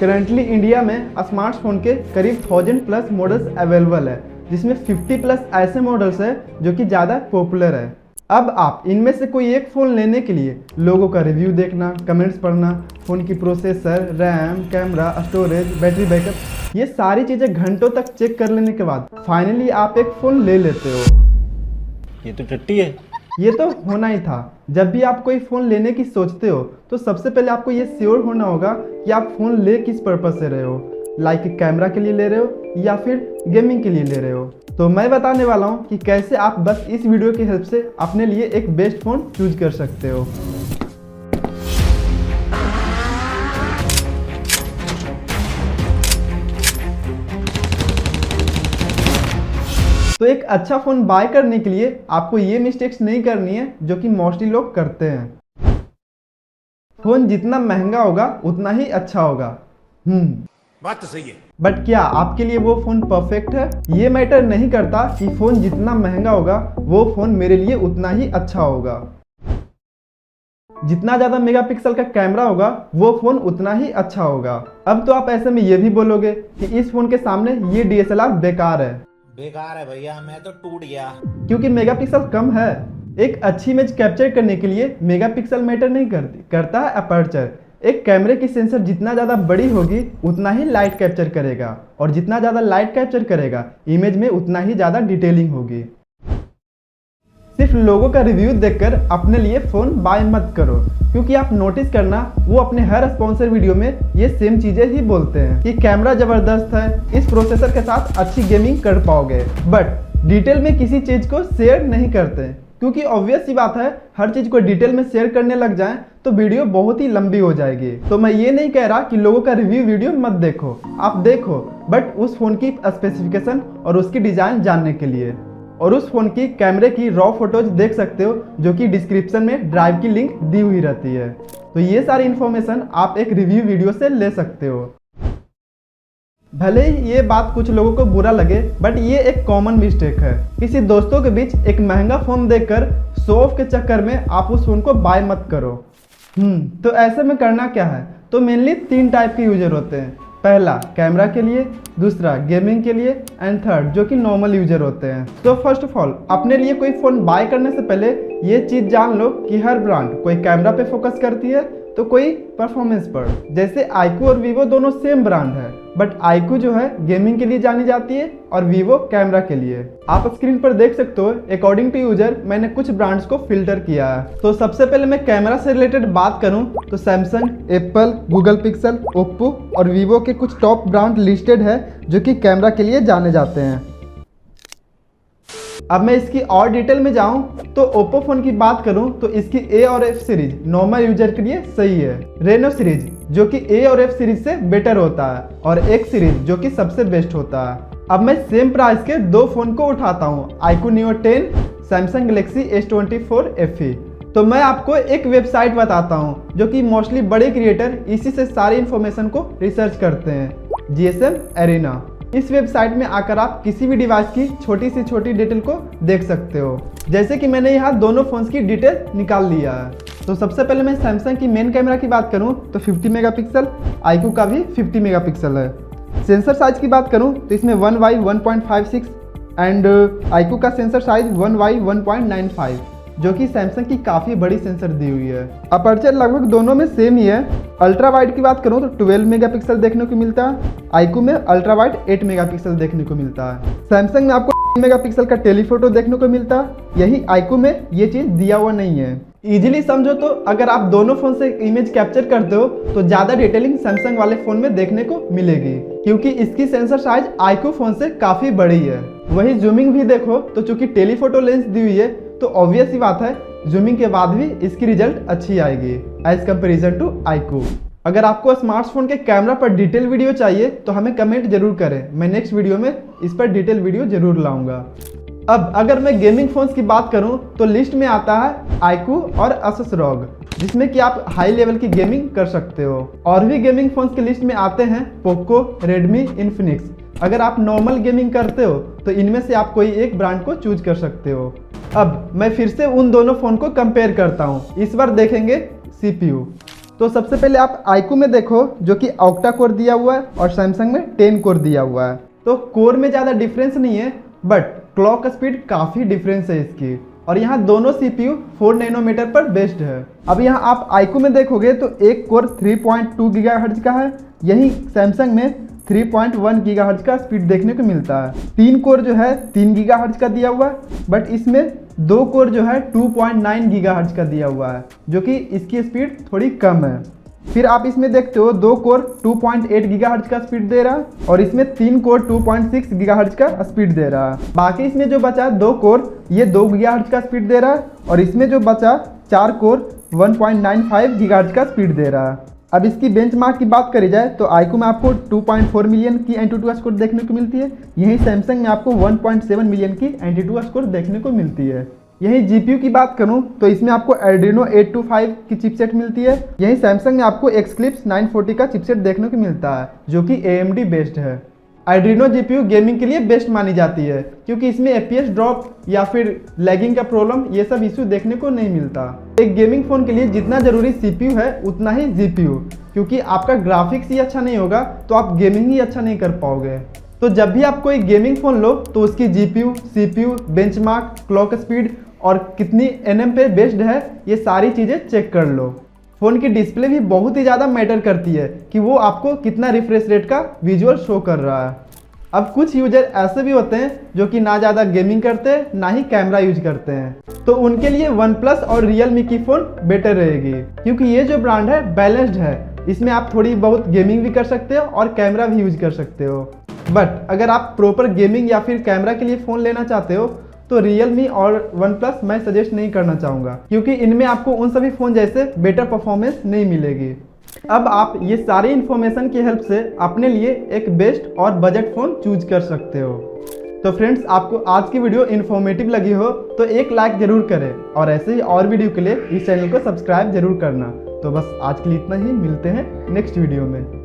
Currently India में smartphone के करीब 1000 प्लस मॉडल्स अवेलेबल है, जिसमें 50 प्लस ऐसे मॉडल्स हैं जो कि ज़्यादा पॉपुलर है। अब आप इनमें से कोई एक फ़ोन लेने के लिए लोगों का रिव्यू देखना, कमेंट्स पढ़ना, फ़ोन की processor, RAM, camera, storage, battery backup, ये सारी चीज़ें घंटों तक चेक कर लेने के बाद फाइनली आप एक फ़ोन ले लेते हो। ये तो टट्टी है। ये तो होना ही था। जब भी आप कोई फ़ोन लेने की सोचते हो तो सबसे पहले आपको ये श्योर होना होगा कि आप फ़ोन ले किस पर्पज़ से रहे हो, लाइक कैमरा के लिए ले रहे हो या फिर गेमिंग के लिए ले रहे हो। तो मैं बताने वाला हूँ कि कैसे आप बस इस वीडियो की हेल्प से अपने लिए एक बेस्ट फ़ोन चूज कर सकते हो। तो एक अच्छा फ़ोन बाय करने के लिए आपको ये मिस्टेक्स नहीं करनी है जो कि मोस्टली लोग करते हैं। फ़ोन जितना महंगा होगा उतना ही अच्छा होगा। बात तो सही है। बट क्या आपके लिए वो फ़ोन परफेक्ट है? ये मैटर नहीं करता कि फ़ोन जितना महंगा होगा वो फ़ोन मेरे लिए उतना ही अच्छा होगा। जितना ज़्यादा मेगापिक्सल का कैमरा होगा वो फ़ोन उतना ही अच्छा होगा। अब तो आप ऐसे में ये भी बोलोगे कि इस फ़ोन के सामने ये DSLR बेकार है। बेकार है भैया, मैं तो टूट गया। क्योंकि मेगापिक्सल कम है। एक अच्छी इमेज कैप्चर करने के लिए मेगापिक्सल मैटर नहीं करता है अपर्चर। एक कैमरे की सेंसर जितना ज़्यादा बड़ी होगी उतना ही लाइट कैप्चर करेगा, और जितना ज़्यादा लाइट कैप्चर करेगा इमेज में उतना ही ज़्यादा डिटेलिंग होगी। सिर्फ लोगों का रिव्यू देखकर अपने लिए फ़ोन बाय मत करो, क्योंकि आप नोटिस करना वो अपने हर स्पॉन्सर वीडियो में ये सेम चीज़ें ही बोलते हैं कि कैमरा ज़बरदस्त है, इस प्रोसेसर के साथ अच्छी गेमिंग कर पाओगे, बट डिटेल में किसी चीज़ को शेयर नहीं करते। क्योंकि ऑब्वियस सी बात है, हर चीज़ को डिटेल में शेयर करने लग जाएं तो वीडियो बहुत ही लंबी हो जाएगी। तो मैं ये नहीं कह रहा कि लोगों का रिव्यू वीडियो मत देखो, आप देखो, बट उस फ़ोन की स्पेसिफिकेशन और उसकी डिज़ाइन जानने के लिए। और उस फ़ोन की कैमरे की रॉ फोटोज देख सकते हो जो कि डिस्क्रिप्शन में ड्राइव की लिंक दी हुई रहती है। तो ये सारी इन्फॉर्मेशन आप एक रिव्यू वीडियो से ले सकते हो। भले ही ये बात कुछ लोगों को बुरा लगे, बट ये एक कॉमन मिस्टेक है। किसी दोस्तों के बीच एक महंगा फ़ोन देखकर शो ऑफ के चक्कर में आप उस फ़ोन को बाय मत करो। तो ऐसे में करना क्या है? तो मेनली 3 टाइप के यूजर होते हैं। पहला कैमरा के लिए, दूसरा गेमिंग के लिए, एंड थर्ड जो कि नॉर्मल यूजर होते हैं। तो फर्स्ट ऑफ ऑल अपने लिए कोई फ़ोन बाय करने से पहले ये चीज़ जान लो कि हर ब्रांड कोई कैमरा पे फोकस करती है तो कोई परफॉर्मेंस पर। जैसे iQOO और वीवो दोनों सेम ब्रांड है, बट iQOO जो है गेमिंग के लिए जानी जाती है और वीवो कैमरा के लिए। आप स्क्रीन पर देख सकते हो अकॉर्डिंग टू यूजर मैंने कुछ ब्रांड्स को फिल्टर किया है। तो सबसे पहले मैं कैमरा से रिलेटेड बात करूं तो Samsung, Apple, Google pixel, Oppo और वीवो के कुछ टॉप ब्रांड लिस्टेड है जो कि कैमरा के लिए जाने जाते हैं। अब मैं इसकी और डिटेल में जाऊं तो ओप्पो फ़ोन की बात करूं तो इसकी A और F सीरीज नॉर्मल यूजर के लिए सही है। रेनो सीरीज जो कि A और F सीरीज से बेटर होता है, और X सीरीज जो कि सबसे बेस्ट होता है। अब मैं सेम प्राइस के 2 फ़ोन को उठाता हूं, iQOO Neo 10, Samsung Galaxy S24 FE। तो मैं आपको एक वेबसाइट बताता हूँ जो कि मोस्टली बड़े क्रिएटर इसी से सारी इन्फॉर्मेशन को रिसर्च करते हैं, GSM Arena। इस वेबसाइट में आकर आप किसी भी डिवाइस की छोटी से छोटी डिटेल को देख सकते हो। जैसे कि मैंने यहाँ दोनों फ़ोन्स की डिटेल निकाल लिया है। तो सबसे पहले मैं सैमसंग की मेन कैमरा की बात करूँ तो 50 मेगापिक्सल, iQOO का भी 50 मेगापिक्सल है। सेंसर साइज की बात करूँ तो इसमें 1x 1.56 एंड iQOO का सेंसर साइज 1x 1.95, जो कि सैमसंग की काफ़ी बड़ी सेंसर दी हुई है। अपर्चर लगभग दोनों में सेम ही है। अल्ट्रा वाइड की बात करूँ तो 12 मेगापिक्सल देखने को मिलता है, iQOO में अल्ट्रा वाइड 8 मेगापिक्सल देखने को मिलता है। सैमसंग में आपको 10 मेगापिक्सल का टेलीफोटो देखने को मिलता है, यही iQOO में ये चीज़ दिया हुआ नहीं है। इजीली समझो तो अगर आप दोनों फ़ोन से इमेज कैप्चर करते हो तो ज़्यादा डिटेलिंग सैमसंग वाले फ़ोन में देखने को मिलेगी, क्योंकि इसकी सेंसर साइज iQOO फ़ोन से काफ़ी बड़ी है। वही जूमिंग भी देखो तो चूंकि टेलीफोटो लेंस दी हुई है तो ऑब्वियस ही बात है जूमिंग के बाद भी इसकी रिजल्ट अच्छी आएगी एज कंपेरिजन टू iQOO। अगर आपको स्मार्टफोन के कैमरा पर डिटेल वीडियो चाहिए तो हमें कमेंट जरूर करें, मैं नेक्स्ट वीडियो में इस पर डिटेल वीडियो जरूर लाऊंगा। अब अगर मैं गेमिंग फोन्स की बात करूं तो लिस्ट में आता है iQOO और Asus ROG, जिसमें कि आप हाई लेवल की गेमिंग कर सकते हो। और भी गेमिंग फोन्स की लिस्ट में आते हैं पोको, रेडमी, इन्फिनिक्स। अगर आप नॉर्मल गेमिंग करते हो तो इनमें से आप कोई एक ब्रांड को चूज कर सकते हो। अब मैं फिर से उन दोनों फ़ोन को कंपेयर करता हूँ। इस बार देखेंगे CPU। तो सबसे पहले आप iQOO में देखो जो कि ऑक्टा कोर दिया हुआ है और सैमसंग में 10 कोर दिया हुआ है। तो कोर में ज़्यादा डिफरेंस नहीं है, बट क्लॉक स्पीड काफ़ी डिफरेंस है इसकी। और यहाँ दोनों CPU 4 नैनोमीटर पर बेस्ड है। अब यहाँ आप iQOO में देखोगे तो एक कोर 3.2 गीगाहर्ट्ज का है, यही सैमसंग में 3.1 गीगाहर्ट्ज का स्पीड देखने को मिलता है। 3 कोर जो है 3 गीगाहर्ट्ज का दिया हुआ है, बट इसमें 2 कोर जो है 2.9 गीगाहर्ट्ज का दिया हुआ है, जो कि इसकी स्पीड थोड़ी कम है। फिर आप इसमें देखते हो 2 कोर 2.8 गीगाहर्ट्ज का स्पीड दे रहा है और इसमें 3 कोर 2.6 गीगाहर्ट्ज का स्पीड दे रहा है। बाकी इसमें जो बचा 2 कोर ये 2 गीगाहर्ट्ज का स्पीड दे रहा है और इसमें जो बचा 4 कोर 1.95 गीगाहर्ट्ज का स्पीड दे रहा है। अब इसकी बेंचमार्क की बात करी जाए तो iQOO में आपको 2.4 मिलियन की एंटूटू स्कोर देखने को मिलती है, यहीं सैमसंग में आपको 1.7 मिलियन की एंटूटू स्कोर देखने को मिलती है। यही GPU की बात करूं तो इसमें आपको Adreno 825 की चिपसेट मिलती है, यही सैमसंग में आपको Xclipse 940 का चिपसेट देखने को मिलता है जो कि AMD बेस्ड है। Adreno GPU गेमिंग के लिए बेस्ट मानी जाती है क्योंकि इसमें FPS ड्रॉप या फिर लैगिंग का प्रॉब्लम ये सब इशू देखने को नहीं मिलता। एक गेमिंग फ़ोन के लिए जितना ज़रूरी CPU है उतना ही GPU, क्योंकि आपका ग्राफिक्स ही अच्छा नहीं होगा तो आप गेमिंग ही अच्छा नहीं कर पाओगे। तो जब भी आप कोई गेमिंग फ़ोन लो तो उसकी GPU, CPU, benchmark, clock speed और कितनी NM पे बेस्ड है ये सारी चीज़ें चेक कर लो। फ़ोन की डिस्प्ले भी बहुत ही ज़्यादा मैटर करती है कि वो आपको कितना रिफ्रेश रेट का विजुअल शो कर रहा है। अब कुछ यूजर ऐसे भी होते हैं जो कि ना ज़्यादा गेमिंग करते हैं ना ही कैमरा यूज करते हैं, तो उनके लिए OnePlus और Realme की फ़ोन बेटर रहेगी क्योंकि ये जो ब्रांड है बैलेंस्ड है। इसमें आप थोड़ी बहुत गेमिंग भी कर सकते हो और कैमरा भी यूज कर सकते हो। बट अगर आप प्रॉपर गेमिंग या फिर कैमरा के लिए फ़ोन लेना चाहते हो तो Realme और OnePlus मैं सजेस्ट नहीं करना चाहूँगा क्योंकि इनमें आपको उन सभी फ़ोन जैसे बेटर परफॉर्मेंस नहीं मिलेगी। अब आप ये सारी इन्फॉर्मेशन की हेल्प से अपने लिए एक बेस्ट और बजट फ़ोन चूज कर सकते हो। तो फ्रेंड्स, आपको आज की वीडियो इन्फॉर्मेटिव लगी हो तो एक लाइक ज़रूर करें और ऐसे ही और वीडियो के लिए इस चैनल को सब्सक्राइब जरूर करना। तो बस आज के लिए इतना ही, मिलते हैं नेक्स्ट वीडियो में।